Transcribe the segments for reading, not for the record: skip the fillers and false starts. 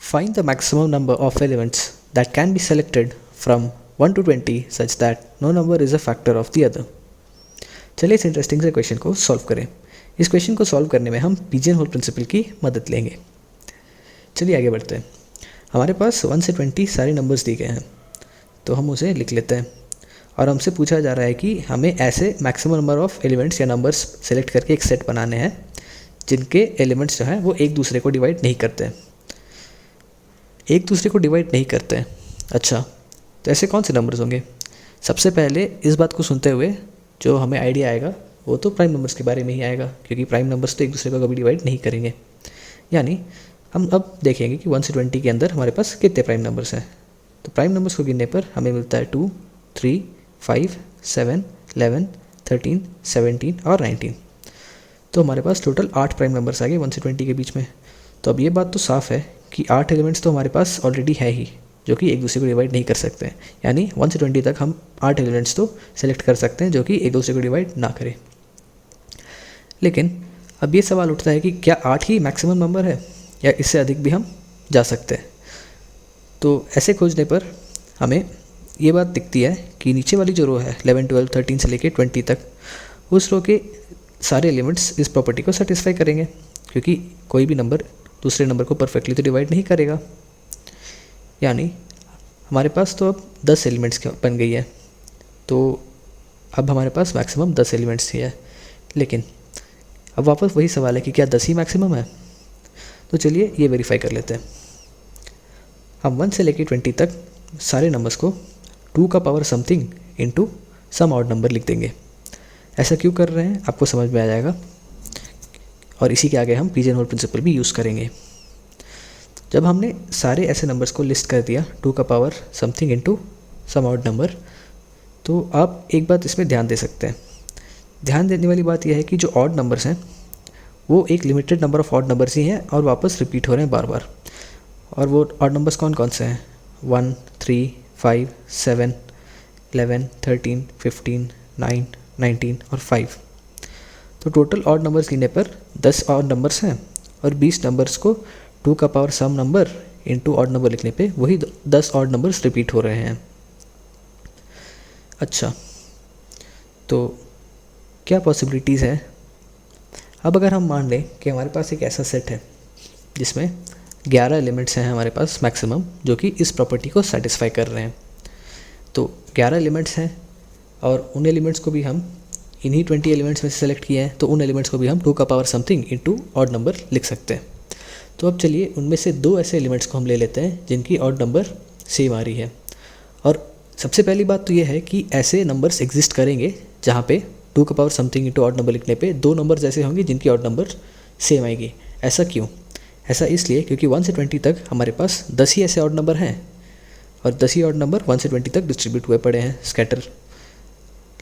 Find the maximum number of elements that can be selected from 1 to 20 such that no number is a factor of the other. चलिए इस interesting से question को solve करें। इस question को solve करने में हम पिजन होल प्रिंसिपल की मदद लेंगे। चलिए आगे बढ़ते हैं। हमारे पास 1 से 20 सारे नंबर्स दिए गए हैं, तो हम उसे लिख लेते हैं। और हमसे पूछा जा रहा है कि हमें ऐसे मैक्सिमम नंबर ऑफ एलिमेंट्स या नंबर्स सेलेक्ट करके एक सेट बनाने हैं जिनके एलिमेंट्स जो हैं वो एक दूसरे को डिवाइड नहीं करते। एक दूसरे को डिवाइड नहीं करते हैं। अच्छा, तो ऐसे कौन से नंबर्स होंगे? सबसे पहले इस बात को सुनते हुए जो हमें आइडिया आएगा वो तो प्राइम नंबर्स के बारे में ही आएगा, क्योंकि प्राइम नंबर्स तो एक दूसरे को कभी डिवाइड नहीं करेंगे। यानी हम अब देखेंगे कि 1 से 20 के अंदर हमारे पास कितने प्राइम नंबर्स हैं। तो प्राइम नंबर्स को गिनने पर हमें मिलता है 2, 3, 5, 7, 11, 13, 17 और 19। तो हमारे पास टोटल 8 प्राइम नंबर्स आ गए 1 से 20 के बीच में। तो अब ये बात तो साफ़ है कि 8 एलिमेंट्स तो हमारे पास ऑलरेडी है ही, जो कि एक दूसरे को डिवाइड नहीं कर सकते हैं। यानी 1 से 20 तक हम 8 एलिमेंट्स तो सेलेक्ट कर सकते हैं जो कि एक दूसरे को डिवाइड ना करें। लेकिन अब ये सवाल उठता है कि क्या 8 ही मैक्सिमम नंबर है या इससे अधिक भी हम जा सकते हैं? तो ऐसे खोजने पर हमें ये बात दिखती है कि नीचे वाली जो रो है 11, 12, 13 से लेके 20 तक, उस रो के सारे एलिमेंट्स इस प्रॉपर्टी को सेटिस्फाई करेंगे, क्योंकि कोई भी नंबर दूसरे नंबर को परफेक्टली तो डिवाइड नहीं करेगा। यानी हमारे पास तो अब 10 एलिमेंट्स बन गई है। तो अब हमारे पास मैक्सिमम 10 एलिमेंट्स ही है। लेकिन अब वापस वही सवाल है कि क्या 10 ही मैक्सिमम है? तो चलिए ये वेरीफाई कर लेते हैं। हम 1 से लेके 20 तक सारे नंबर्स को 2 का power something into some odd number लिख देंगे। ऐसा क्यों कर रहे हैं आपको समझ में आ जाएगा, और इसी के आगे हम पिजन होल प्रिंसिपल भी यूज़ करेंगे। जब हमने सारे ऐसे नंबर्स को लिस्ट कर दिया 2 का power something into some odd number, तो आप एक बात इसमें ध्यान दे सकते हैं। ध्यान देने वाली बात यह है कि जो ऑड नंबर्स हैं वो एक limited number of odd numbers ही हैं और वापस रिपीट हो रहे हैं बार बार। और वो ऑड नंबर्स कौन कौन से हैं? 1, 3, 5, 7, 11, 13, 15, 9, 19 और 5। तो टोटल ऑड नंबर्स गिनने पर 10 ऑड नंबर्स हैं, और 20 नंबर्स को 2 का पावर सम नंबर इंटू ऑड नंबर लिखने पे वही 10 ऑड नंबर्स रिपीट हो रहे हैं। अच्छा, तो क्या पॉसिबिलिटीज़ हैं? अब अगर हम मान लें कि हमारे पास एक ऐसा सेट है जिसमें 11 एलिमेंट्स हैं हमारे पास मैक्सिमम, जो कि इस प्रॉपर्टी को सेटिस्फाई कर रहे हैं। तो 11 एलिमेंट्स हैं और उन एलिमेंट्स को भी हम इन्हीं 20 एलिमेंट्स में से सेलेक्ट किए हैं, तो उन एलिमेंट्स को भी हम 2 का power something into odd number लिख सकते हैं। तो अब चलिए उनमें से 2 ऐसे एलिमेंट्स को हम ले लेते हैं जिनकी ऑड नंबर सेम आ रही है। और सबसे पहली बात तो ये है कि ऐसे नंबर्स एग्जिस्ट करेंगे जहाँ पे 2 का power something into odd number लिखने पे 2 नंबर्स ऐसे होंगे जिनकी ऑड नंबर सेम आएगी। ऐसा क्यों? ऐसा इसलिए क्योंकि 1 से 20 तक हमारे पास 10 ही ऐसे ऑड नंबर हैं, और 10 ही ऑड नंबर 1 से 20 तक डिस्ट्रीब्यूट हुए पड़े हैं, स्कैटर।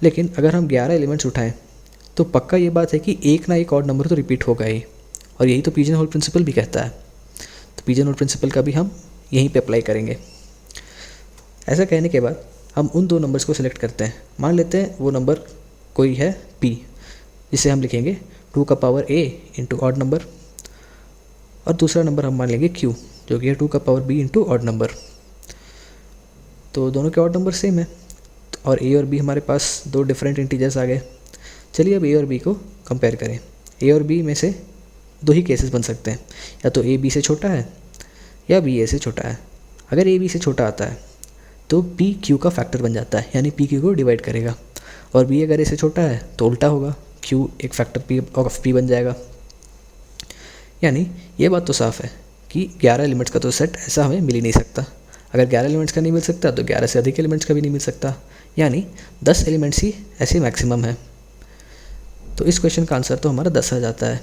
लेकिन अगर हम 11 एलिमेंट्स उठाएं तो पक्का ये बात है कि एक ना एक ऑड नंबर तो रिपीट होगा ही, और यही तो पिजन होल प्रिंसिपल भी कहता है। तो पिजन होल प्रिंसिपल का भी हम यहीं पे अप्लाई करेंगे। ऐसा कहने के बाद हम उन 2 नंबर्स को सिलेक्ट करते हैं। मान लेते हैं वो नंबर कोई है p, जिसे हम लिखेंगे 2 का power a into odd number, और दूसरा नंबर हम मान लेंगे q, जो कि है 2 का power b into odd number. तो दोनों के ऑड नंबर सेम है, और a और b हमारे पास 2 डिफरेंट इंटीजर्स आ गए। चलिए अब a और b को कंपेयर करें। a और b में से 2 ही केसेस बन सकते हैं, या तो a b से छोटा है या b a से छोटा है। अगर a b से छोटा आता है तो p q का फैक्टर बन जाता है, यानी p q को डिवाइड करेगा, और b अगर a से छोटा है तो उल्टा होगा, q एक फैक्टर p ऑफ p बन जाएगा। यानी ये बात तो साफ़ है कि 11 एलिमेंट्स का तो सेट ऐसा हमें मिल ही नहीं सकता। अगर 11 एलिमेंट्स का नहीं मिल सकता तो 11 से अधिक एलिमेंट्स का भी नहीं मिल सकता, यानी 10 एलिमेंट्स ही ऐसे मैक्सिमम है। तो इस क्वेश्चन का आंसर तो हमारा 10 आ जाता है।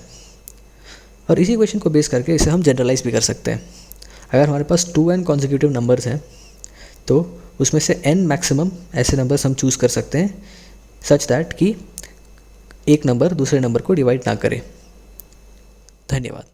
और इसी क्वेश्चन को बेस करके इसे हम जनरलाइज भी कर सकते हैं। अगर हमारे पास 2n कॉन्जिक्यूटिव नंबर्स हैं तो उसमें से n मैक्सिमम ऐसे नंबर्स हम चूज़ कर सकते हैं सच दैट कि एक नंबर दूसरे नंबर को डिवाइड ना करे। धन्यवाद।